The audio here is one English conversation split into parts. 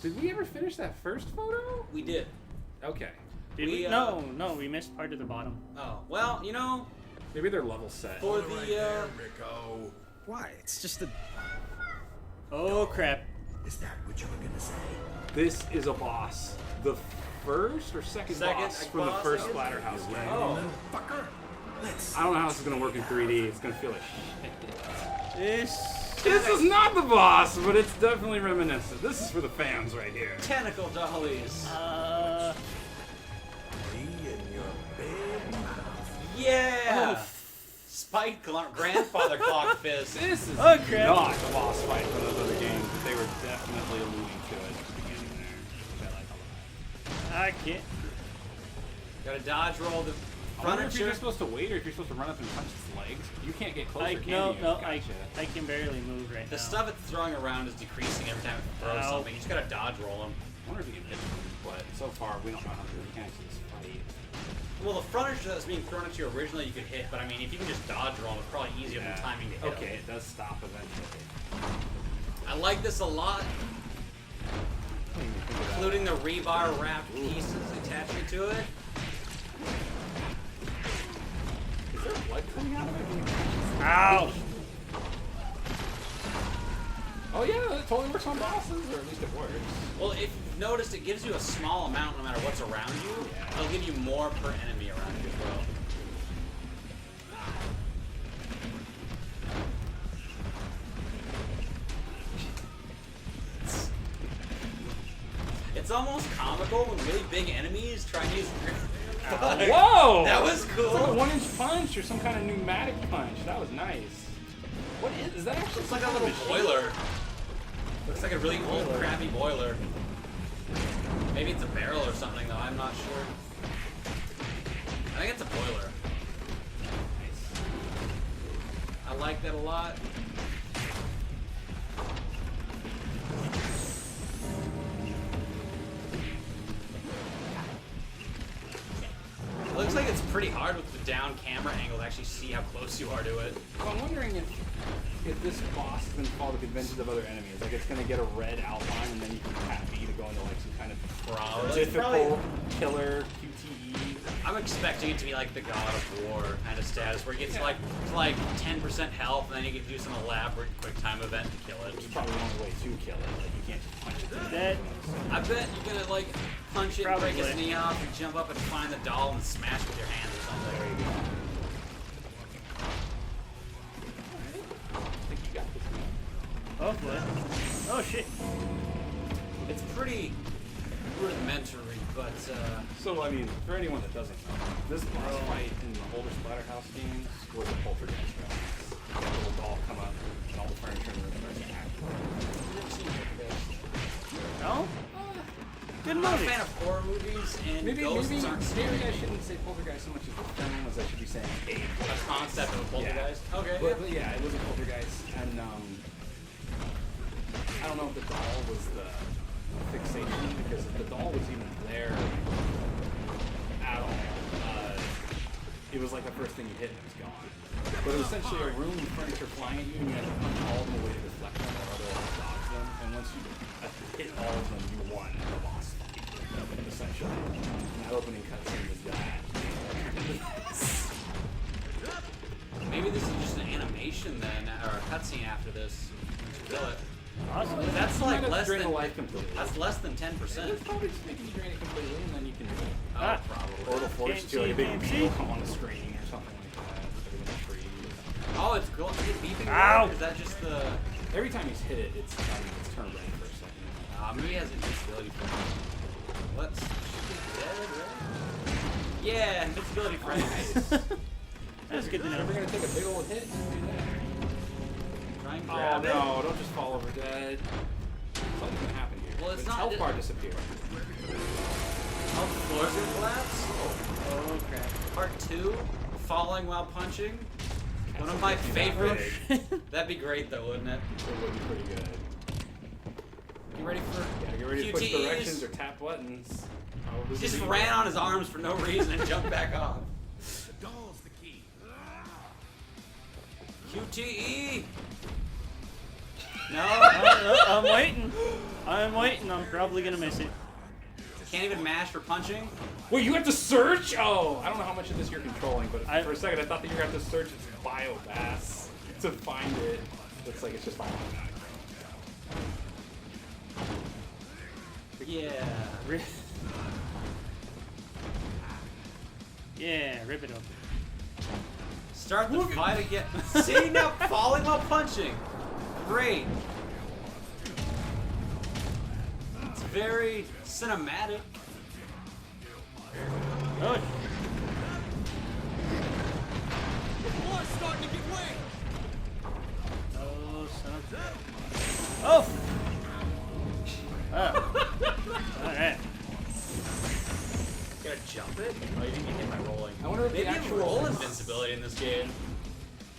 Did we ever finish that first photo? We did. Okay. Did we? No, we missed part of the bottom. Oh, well, you know... Maybe they're level set. For the, Rico. Why? It's just a... Oh, crap. Is that what you were gonna say? This is a boss. The first or second boss from the first Splatterhouse game. Oh. Fucker. Let's. I don't know how this is going to work in 3D. It's going to feel like shit. This is not the boss, but it's definitely reminiscent. This is for the fans right here. Tentacle dollies. Me and your big mouth. Yeah! Oh. Spike grandfather clock fist. This is Oh, crap. not a boss fight from those other games, but they were definitely alluding to it at the beginning there, which I like a lot. I can't. Gotta dodge roll the I wonder if you're furniture. just supposed to wait or if you're supposed to run up and punch its legs. You can't get closer, can No, you? I can barely move right The now. stuff it's throwing around is decreasing every time it throws Ow. something. You just gotta dodge roll them. I wonder if you can hit them, but so far we don't know how to mechanics of this fight. Well, the furniture that's being thrown at you originally you could hit, but I mean, if you can just dodge roll them, it's probably easier than timing to hit Okay, them. it does stop eventually. I like this a lot, including the rebar wrapped pieces attaching to it. Is there blood coming out of it? Ow! Oh yeah, it totally works on bosses, or at least it works. Well, if you've noticed, it gives you a small amount no matter what's around you. Yeah. It'll give you more per enemy around you as well. It's almost comical when really big enemies try and use... Whoa! That was It's like a cool. 1-inch punch or some kind of pneumatic punch. That was nice. What is that? Actually Looks like a little boiler. Looks like a really old, crappy boiler. Maybe it's a barrel or something, though. I'm not sure. I think it's a boiler. Nice. I like that a lot. It looks like it's pretty hard with the down camera angle to actually see how close you are to it. Well, I'm wondering if this boss is going to follow the conventions of other enemies. Like it's going to get a red outline and then you can tap B to go into like some kind of Probably. difficult killer QTE. I'm expecting it to be like the God of War kind of status, where you get to like 10% health, and then you can do some elaborate quick time event to kill it. Which is probably the only way to kill it. Like you can't just punch it. to Dead. I bet you're gonna like punch it, Probably. break its knee off, and jump up and find the doll and smash with your hands or something. There you go. I think you got this one. Hopefully. Oh shit. It's pretty rudimentary, but So, I mean, for anyone that doesn't know, this boss fight in the older Splatterhouse games was a poltergeist film. You have a little doll come up, and all the furniture in the room starts to act. I've never seen Poltergeist. No? Good I'm not a movie. fan of horror movies, and Maybe ghosts aren't scary. I shouldn't say poltergeist so much as the film as I should be saying a A concept of a poltergeist. Okay. But yeah, it was a poltergeist, and I don't know if the doll was the fixation, because if the doll was even there at all, it was like the first thing you hit and it was gone. But it was essentially a room with furniture flying at you, and you had to punch all of them away to deflect them or otherwise dodge them, and once you hit all of them, you won the boss fight, essentially. And that opening cutscene was that. Maybe this is just an animation then, or a cutscene after this. To kill it. Possibly. That's You might like have to less drain than the life completely. That's less than 10%. It's probably just making you drain it completely, and then you can do it. Oh, Ah. probably. Or it'll force Can't you to like a big see, wheel can't come on the screen or something like that. Everything freeze. Oh, it's cool. Is it beeping? Ow. Is that just the? Every time he's hit it, it's turned ready for a second. Maybe he has invincibility for it. Let's shoot it dead, right? Yeah, invincibility for it. That's good to If know. we're gonna take a big old hit, do that. Try and Oh grab it. no! Don't just fall over dead. Something's gonna happen here. Well, it's Its not- health bar disappeared. Oh, the floor's gonna collapse. Oh crap. Part 2, falling while punching. One of my favorite. That'd be great though, wouldn't it? It would be pretty good. Get ready for. Yeah, get ready to push QTEs. directions or tap buttons. Probably He just the ran on his arms for no reason and jumped back off. The doll's the key. QTE. No. I'm waiting. I'm waiting. I'm probably gonna miss it. Can't even mash for punching. Wait, you have to search? Oh, I don't know how much of this you're controlling, but I- for a second I thought that you were going to have to search its biomass to find it. Looks like it's just automatic. Yeah. Yeah, rip it up. Start the fight again. See, now falling while punching. Great. It's very cinematic. Oh, War's starting to give way. oh, son of a... Oh! Oh. Alright. Gotta jump it? Oh, you didn't get hit by rolling. I wonder if Maybe the you actual roll invincibility in this game.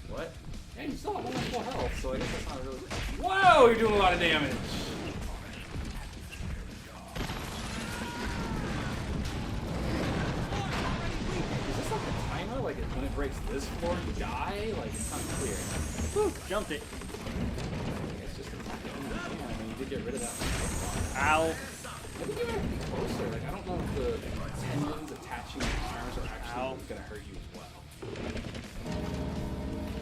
What? Yeah, you still have almost full health, so I guess that's not really... Whoa, you're doing a lot of damage! Is this like a timer? Like when it breaks this floor, you die? Like, it's not clear. Whew, jumped it. It's just a timer. Yeah, I mean, you did get rid of that. Ow. I think you gotta be closer. Like, I don't know if the tendons attaching to the arms are actually gonna hurt you as well.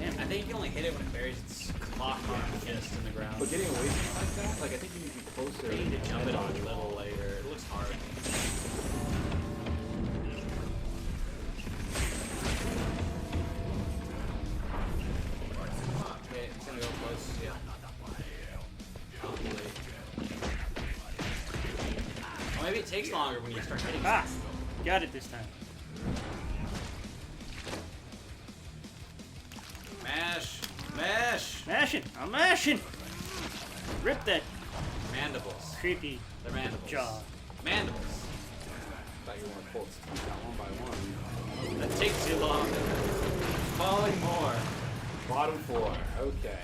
Damn, I think you can only hit it when it buries its clock arm fist in the ground. But getting away from it like that, like, I think you need to be closer. You need to jump it on a little later. It looks hard. Okay, it's gonna go close. Yeah. Probably. Or maybe it takes longer when you start hitting. Ah! Got it this time. Mash! Mash! Mashing! I'm mashing! Rip that Mandibles. creepy They're mandibles. jaw. Mandibles. Thought you were gonna pull it down one by one. That takes too long. Falling more. Bottom floor. Okay.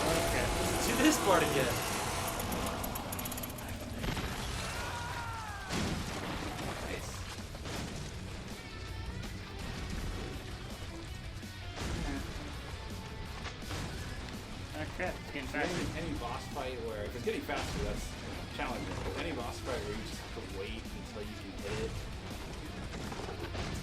Okay. To this part again. Nice. Oh crap, it's getting Any, faster. any boss fight where, if it's getting faster, that's challenging. But any boss fight where you just have to wait until you can hit it.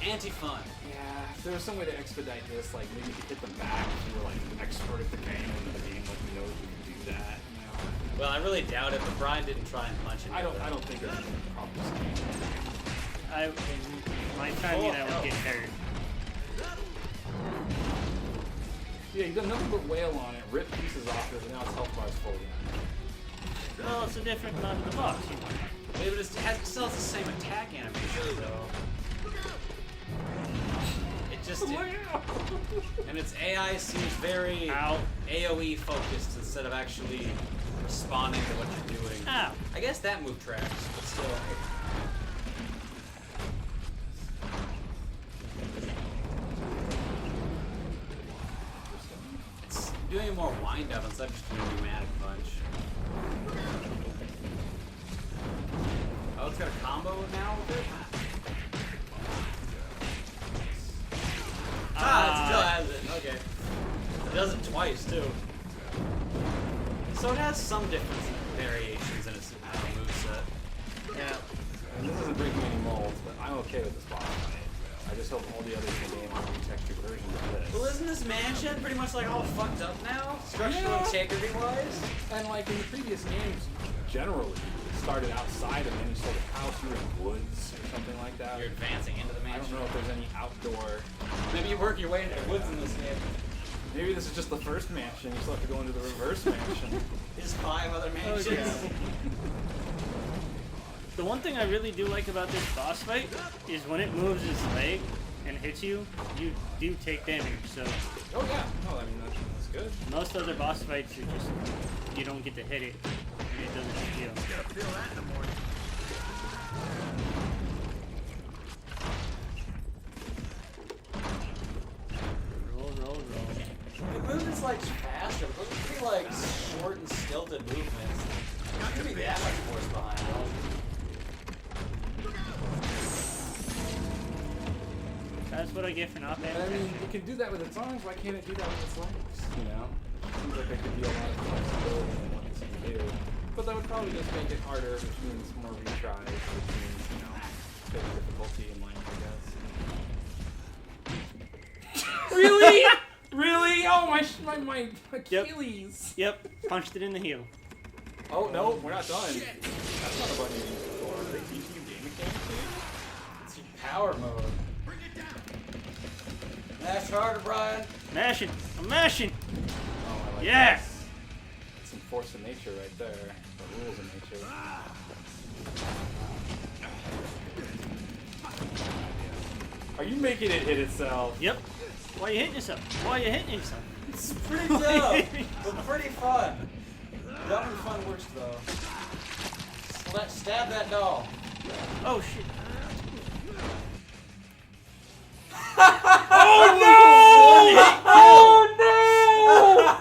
Anti-fun. Yeah, if there was some way to expedite this, like maybe you could hit them back if you were like an expert at the game and the game like knows you can do that. You know? Well, I really doubt it, but Brian didn't try and punch it. I don't think it's a problem. In my time, Oh, I hell. would get hurt. Yeah, you got nothing but wail on it, rip pieces off it, and now its health bar's full again. Well, it's a different part of the box, you know. Maybe it still has the same attack animation, though. It just did. And its AI seems very Ow. AoE focused instead of actually responding to what you're doing. Ow. I guess that move tracks, but still. It's doing more wind up instead of just doing a pneumatic punch. Oh, it's got a combo now with it? It still has it. Okay. It does it twice, too. So it has some different variations in its moveset. Yeah. And this isn't breaking any molds, but I'm okay with this boss fight. I just hope all the others in the game are retextured versions of this. Well, isn't this mansion pretty much like all fucked up now? Structural Yeah. integrity wise? And like in the previous games, generally, it started outside of any sort of house. You were in woods or something like that. You're advancing into the I don't mansion. know if there's any outdoor. Maybe you work your way into the woods in this game. Maybe this is just the first mansion. You still have to go into the reverse mansion. There's 5 other mansions. yeah. The one thing I really do like about this boss fight is when it moves its leg and hits you, you do take damage. So Oh yeah. No, I mean that's good. most other boss fights, you just you don't get to hit it, and it doesn't hit you. Gotta feel that in the morning. Roll, roll, roll. It moves like faster, but it's pretty like short and stilted movements. Not gonna be that much force behind it. That's what I get for not paying I mean, attention. it can do that with its arms. Why can't it do that with its legs? You know. seems like there could be a lot of flexibility in what this can do. But that would probably just make it harder, which means more retries, which means, you know, bit of difficulty in life, I guess. Really? Really? Oh, my Achilles. Yep. Punched it in the heel. Oh, no, we're not done. That's not a button you used before. Are they teaching you game mechanics here? It's your power mode. Mash harder, Brian. Mashing. I'm mashing. Oh, I like Yes. this. It's some force of nature right there. The rules of nature. Are you making it hit itself? Yep. Why are you hitting yourself? Why are you hitting yourself? It's pretty dope, but pretty fun. Dumb and fun works though. Stab that doll. Oh shit. Oh no! Oh no!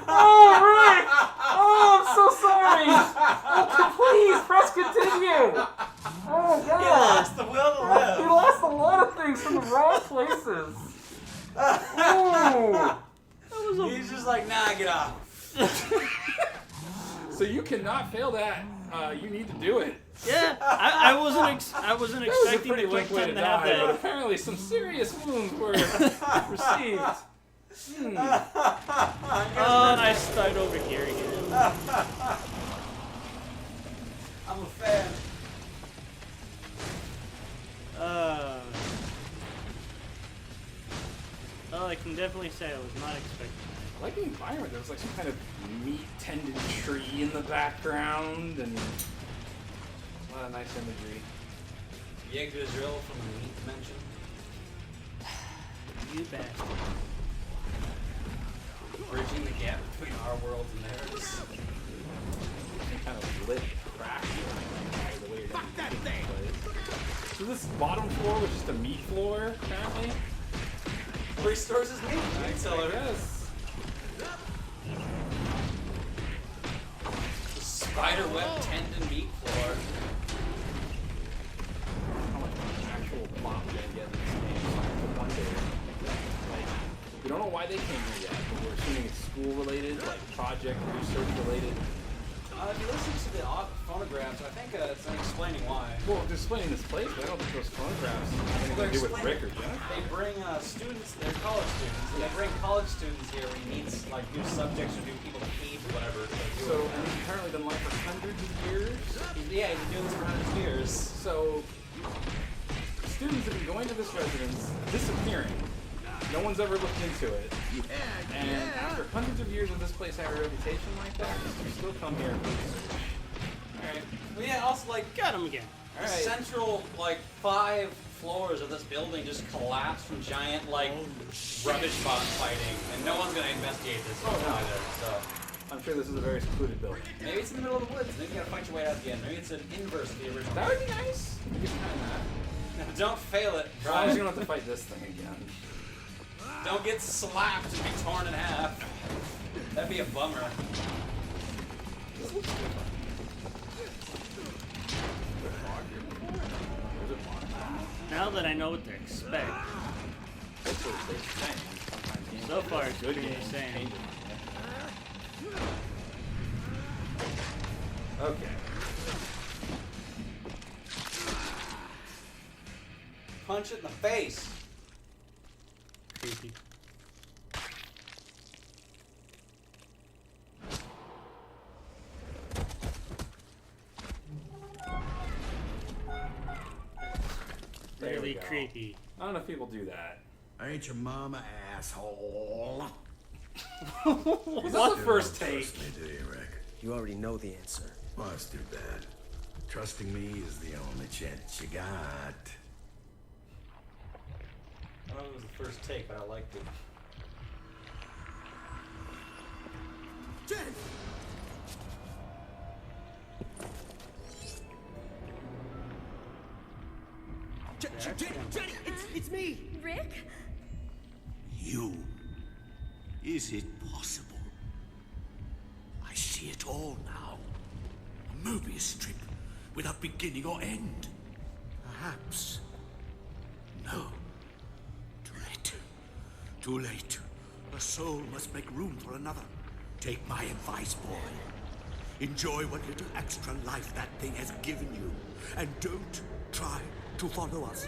Oh Rick! Oh, I'm so sorry! Oh, please press continue! Oh god! He lost the will to live. You lost a lot of things from the wrong places. Oh! He's just like, nah, get off. So you cannot fail that. You need to do it. Yeah. I wasn't That was a expecting pretty the quick quick way time to to have die, but that. apparently some serious wounds were received. Oh, and I start over here again. I'm a fan. Well, I can definitely say I was not expecting I like the environment. There was like some kind of meat tendon tree in the background, and a lot of nice imagery. Yggdrasil from the meat dimension. that. You bastard. Bridging the gap between our world and theirs. Some kind of lit crack the way you're going to be this place. So this bottom floor was just a meat floor, apparently? Where he stores his meat. I guess. The spider web tendon meat floor. How much actual plot we're going to get in this game. I wonder. Like, we don't know why they came here yet, but we're assuming it's school related, like project, research related. If you listen to the phonographs, I think it's explaining why. Well, they're explaining this place, but I don't think those phonographs have anything to do with Rick or Jennifer. They bring students, they're college students, and they bring college students here when he needs like new subjects or new people to feed or whatever. So, and he's apparently been live for hundreds of years. Yeah, he's been doing this for hundreds of years. So, students have been going to this residence, disappearing. No one's ever looked into it. And after hundreds of years of this place having a reputation like that, you still come here for research. Alright. Well, yeah, also like Got him again. the central like 5 floors of this building just collapsed from giant like rubbish bombs fighting, and no one's gonna investigate this either. So I'm sure this is a very secluded building. maybe it's in the middle of the woods. Maybe you gotta fight your way out at the end. Maybe it's an inverse of the original. That would be nice. You can find that. No, don't fail it. As long as you don't have to fight this thing again. Don't get slapped and be torn in half. That'd be a bummer. This looks different. Was it fog? Now that I know what to expect. That's what they're saying. Sometimes games So like far, this, it's good pretty games insane. change it. Okay. Punch it in the face. Creepy. There we Really go. creepy. I don't know if people do that. I ain't your mama, asshole. Was that the first take? Trust me, do you, Rick? You already know the answer. Well, that's too bad. Trusting me is the only chance you got. I don't know if it was the first take, but I liked it. Jen! Jenny, it's me! Rick? You. Is it possible? I see it all now. A Mobius strip without beginning or end. Perhaps. No. Too late. Too late. A soul must make room for another. Take my advice, boy. Enjoy what little extra life that thing has given you. And don't try to follow us.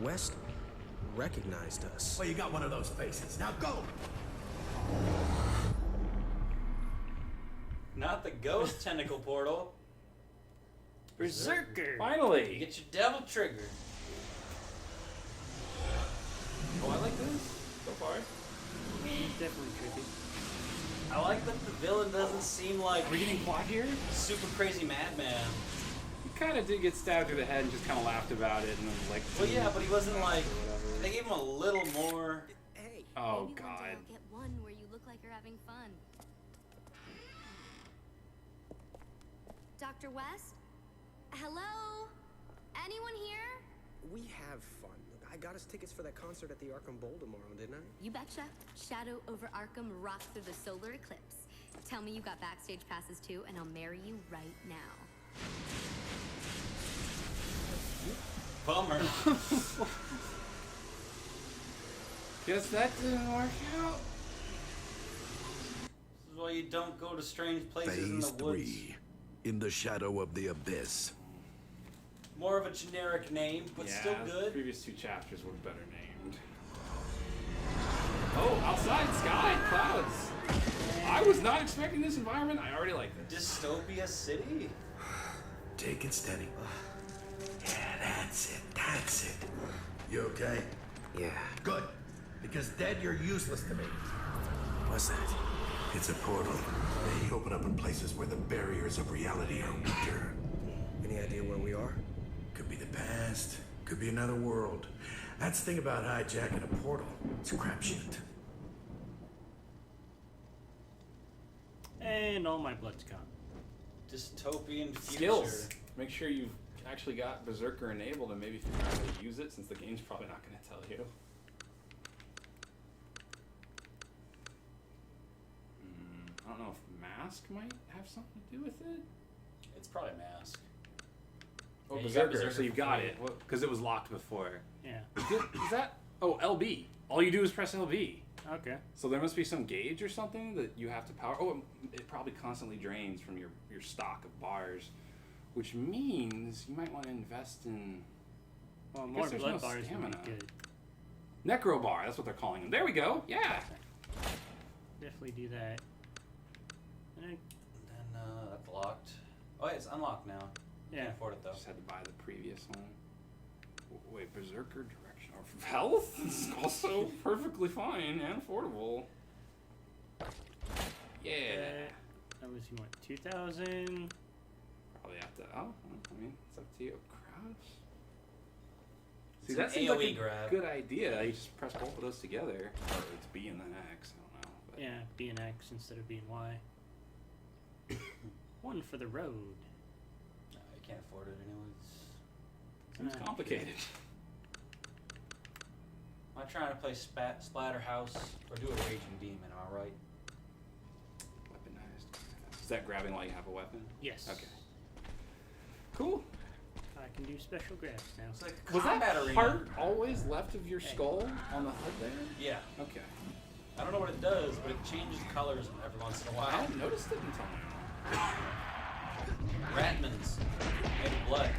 West recognized us. Well, you got one of those faces. Now go! Not the ghost tentacle portal. Berserker. You Finally! get your devil trigger. Oh, I like this so far. He's definitely tricky. I like that the villain doesn't seem like Are we getting plot here? super crazy madman. He kind of did get stabbed through the head and just kind of laughed about it and then was like, Well, yeah, but he wasn't like. or whatever. They gave him a little more. Hey, Oh, Maybe one day God. I'll get one where you look like you're having fun. Dr. West? Hello? Anyone here? we have fun. Look, I got us tickets for that concert at the Arkham Bowl tomorrow, didn't I? You betcha. Shadow over Arkham rocks through the solar eclipse. Tell me you got backstage passes too, and I'll marry you right now. Bummer. Guess that didn't work out. This is why you don't go to strange places in Phase the woods. 3. In the shadow of the abyss. More of a generic name, but Yeah, still the good. previous two chapters were better named. Oh, outside, sky, clouds. I was not expecting this environment. I already like this. Dystopia City? Take it steady. Yeah, that's it. That's it. You okay? Yeah. Good. Because dead, you're useless to me. What's that? It's a portal. They open up in places where the barriers of reality are weaker. Any idea where we are? Could be the past. Could be another world. That's the thing about hijacking a portal. It's a crapshoot. And all my blood's gone. Dystopian future. Skills. Make sure you've actually got Berserker enabled and maybe figure out how to use it since the game's probably not going to tell you. I don't know if Mask might have something to do with it. It's probably Mask. Oh, Yeah, you got Berserker, Berserker so you've for got free. it. Because it was locked before. Yeah. Is that... Oh, LB. All you do is press LB. Okay. So there must be some gauge or something that you have to power. Oh, it probably constantly drains from your stock of bars, which means you might want to invest in Well, I more guess there's blood no bars would stamina. be good. Necro bar. That's what they're calling them. There we go. Yeah. Definitely do that. And Then that's locked. Oh, yeah, it's unlocked now. Yeah. Can't afford it though. Just had to buy the previous one. Wait, Berserker direction of health is also perfectly fine and affordable. Yeah. that was, you want 2,000? Probably have to. Oh, I mean, it's up to you. Crouch. See, It's that an seems like AoE a grab. good idea. You just press both of those together, or it's B and then X. I don't know. But Yeah, B and X instead of B and Y. One for the road. No, you can't afford it anyways. seems complicated. I'm trying to play Splatterhouse or do a Raging Demon, am I right? Weaponized. Is that grabbing while you have a weapon? Yes. Okay. Cool. I can do special grabs now. It's like a Was that combat arena. part always left of your skull on the HUD there? Yeah. Okay. I don't know what it does, but it changes colors every once in a I while. hadn't noticed it until now. Ratmans. Made of blood.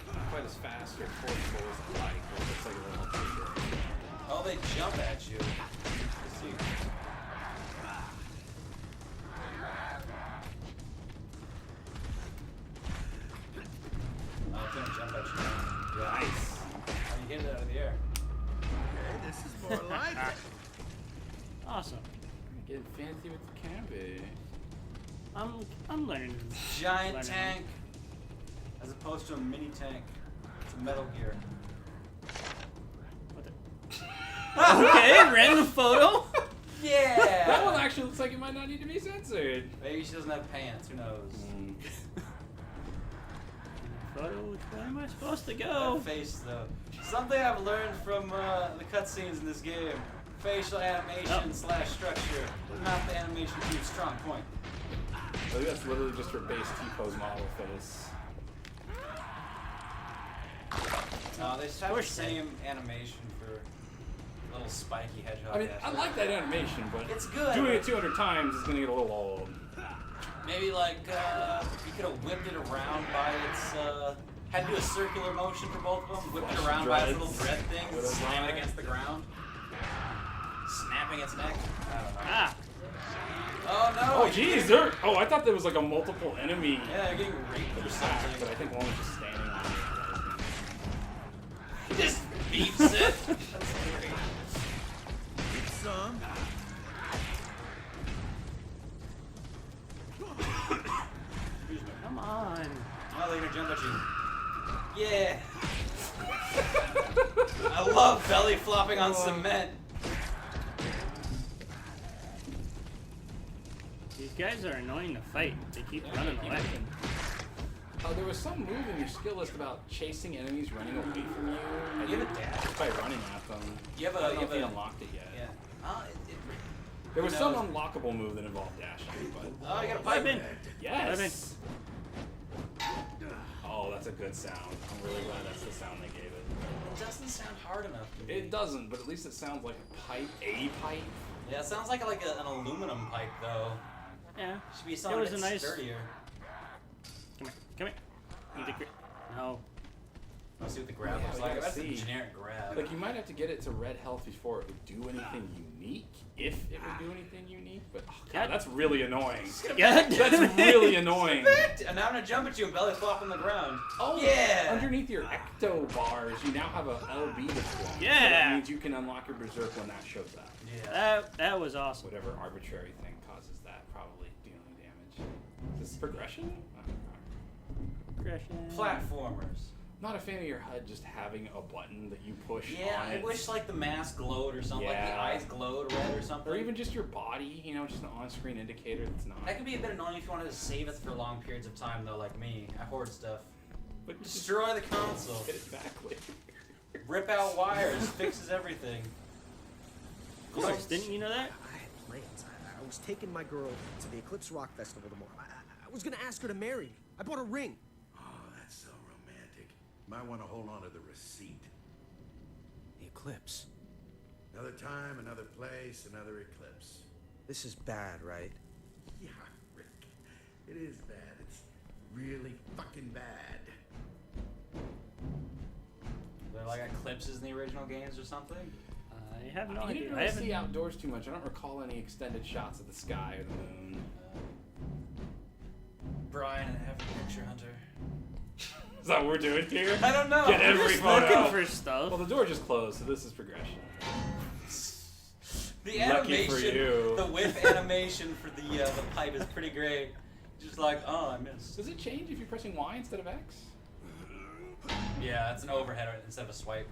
Not quite as fast or forceful as I like, but it looks like a little bigger. Oh, they jump at you. Let's see. Oh, it's gonna jump at you. Nice. Oh, you hit it out of the air. Okay, this is more like it. Awesome. Getting fancy with the canvas. I'm learning. Giant learning. tank, as opposed to a mini tank. It's a Metal Gear. What the? Okay, random photo. Yeah. That one actually looks like it might not need to be censored. Maybe she doesn't have pants. Who knows? Photo. Where am I supposed to That go? face though. Something I've learned from the cutscenes in this game. Facial animation slash structure. Not the animation team's strong point. I think that's literally just her base T-pose model face. No, they just have the same animation for little spiky hedgehog. I mean, I like that animation, but It's good. doing it 200 times is gonna get a little old. Maybe like you could have whipped it around by its. Had to do a circular motion for both of them. Whipped it around by its little dread thing, slam it against the ground, snapping its neck. I don't know. Ah! Oh no! Oh jeez, they're. Oh, I thought there was like a multiple enemy Yeah, they're getting raped or attack, but something. I think one was just standing on it. He just beeps it. That's great. Some. Come on. Oh, they're gonna jump at you. Yeah. I love belly flopping on cement. These guys are annoying to fight. They keep running away. There was some move in your skill list about chasing enemies running away from you. You have a dash. Just by running at them. You have a. I don't know You if have you a. unlocked it yet. Yeah. There was Who some knows? unlockable move that involved dashing, but Oh, you got a Pipe pipe in. yes. Oh, that's a good sound. I'm really glad that's the sound they gave it. It doesn't sound hard enough to me. It doesn't, but at least it sounds like a pipe. A pipe. Yeah, it sounds like an aluminum pipe though. Yeah. Should be something was a a bit nice- sturdier. Come here. Come here. Need to no. Let's see what the grab Yeah, looks we like. gotta That's see. a generic grab. Like you might have to get it to red health before it would do anything unique, if it would do anything unique. But oh god, God. that's really annoying. God That's really annoying. And now I'm gonna jump at you and belly flop on the ground. Oh Yeah! Underneath your ecto bars, you now have a LB display. So Yeah! that means you can unlock your berserk when that shows up. Yeah. That was awesome. Whatever arbitrary thing causes that, probably dealing damage. Is this progression? Progression. Platformers. Not a fan of your HUD just having a button that you push Yeah, on I it. wish like the mask glowed or something, like the Yeah. eyes glowed red or something. Or even just your body, you know, just an on-screen indicator that's not. That could be a bit annoying if you wanted to save it for long periods of time though, like me. I hoard stuff. But just Destroy the console. get it back later. Rip out wires, fixes everything. Of course. Didn't you know that? I had plans. I was taking my girl to the Eclipse Rock Festival tomorrow. I was gonna ask her to marry me. I bought a ring. Oh, that's so romantic. Might want to hold on to the receipt. The Eclipse. Another time, another place, another eclipse. This is bad, right? Yeah, Rick. It is bad. It's really fucking bad. They're like eclipses in the original games or something. I have no You idea. didn't I really haven't. see outdoors too much. I don't recall any extended shots of the sky or the moon. Brian and Heavy Picture Hunter. Is that what we're doing here? I don't know. Get I'm every just photo. Looking for stuff. Well, the door just closed, so this is progression. The Lucky animation, for you. the whiff animation for the pipe is pretty great. Just like, oh, I missed. Does it change if you're pressing Y instead of X? Yeah, it's an overhead instead of a swipe.